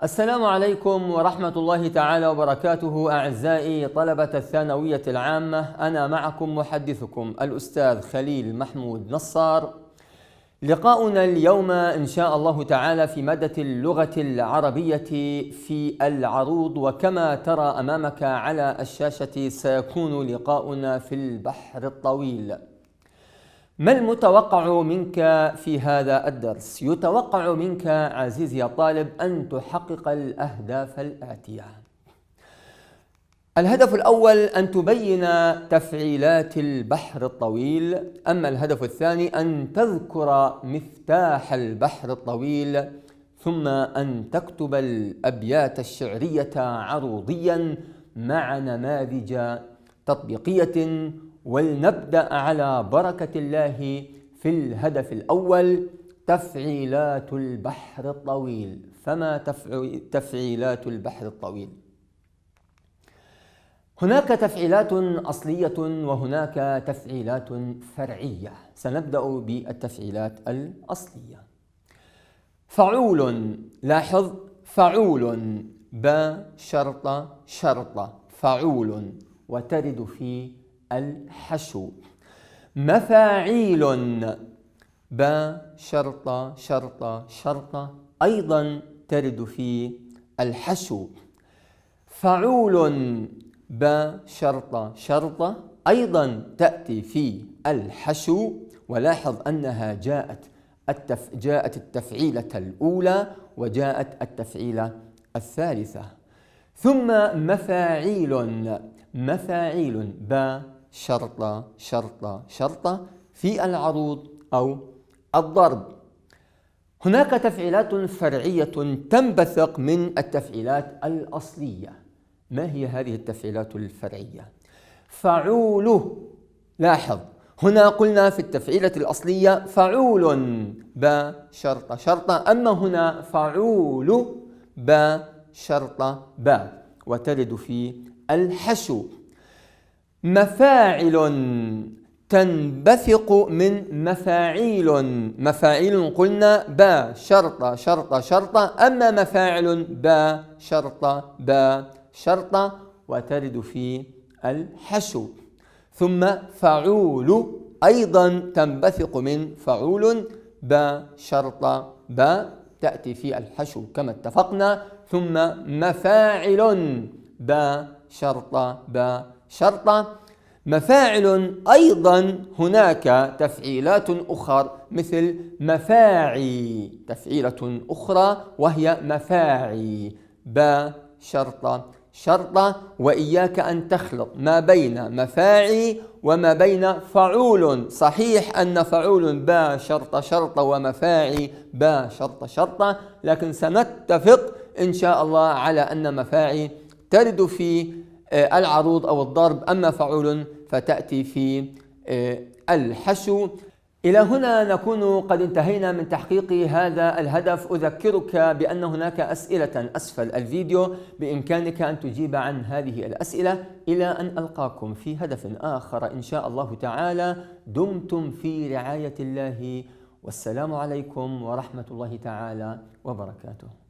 السلام عليكم ورحمة الله تعالى وبركاته. أعزائي طلبة الثانوية العامة، أنا معكم محدثكم الأستاذ خليل محمود نصار. لقاؤنا اليوم إن شاء الله تعالى في مادة اللغة العربية في العروض، وكما ترى أمامك على الشاشة سيكون لقاؤنا في البحر الطويل. ما المتوقع منك في هذا الدرس؟ يتوقع منك عزيزي الطالب أن تحقق الأهداف الآتية. الهدف الأول أن تبين تفعيلات البحر الطويل، أما الهدف الثاني أن تذكر مفتاح البحر الطويل، ثم أن تكتب الأبيات الشعرية عروضيا مع نماذج تطبيقية. ولنبدأ على بركة الله في الهدف الأول، تفعيلات البحر الطويل. فما تفعيلات البحر الطويل؟ هناك تفعيلات أصلية وهناك تفعيلات فرعية. سنبدأ بالتفعيلات الأصلية. فعول، لاحظ فعول، شرطة شرطة، فعول، وترد في الحشو. مفاعيل، شرطة شرطة شرطة، أيضا ترد في الحشو. فعول، شرطة شرطة، أيضا تأتي في الحشو. ولاحظ أنها جاءت التفعيلة الأولى وجاءت التفعيلة الثالثة. ثم مفاعيل، شرطة شرطة شرطة في العروض أو الضرب. هناك تفعيلات فرعية تنبثق من التفعيلات الأصلية. ما هي هذه التفعيلات الفرعية؟ فعول، لاحظ هنا قلنا في التفعيلة الأصلية فعول، شرطة شرطة، أما هنا فعول، شرطة وترد في الحشو. مفاعل تنبثق من مفاعيل قلنا شرطة شرطة شرطة، أما مفاعل شرطة شرطة وترد في الحشو. ثم فعول أيضا تنبثق من فعول، شرطة تأتي في الحشو كما اتفقنا. ثم مفاعل شرطة شرطة. مفاعل أيضا هناك تفعيلات أخرى مثل مفاعي، تفعيلة أخرى وهي مفاعي، شرطة شرطة. وإياك أن تخلط ما بين مفاعي وما بين فعول. صحيح أن فعول شرطة شرطة ومفاعي شرطة شرطة، لكن سنتفق إن شاء الله على أن مفاعي ترد في العروض أو الضرب، أما فعول فتأتي في الحشو. إلى هنا نكون قد انتهينا من تحقيق هذا الهدف. أذكرك بأن هناك أسئلة أسفل الفيديو بإمكانك أن تجيب عن هذه الأسئلة. إلى أن ألقاكم في هدف آخر إن شاء الله تعالى، دمتم في رعاية الله، والسلام عليكم ورحمة الله تعالى وبركاته.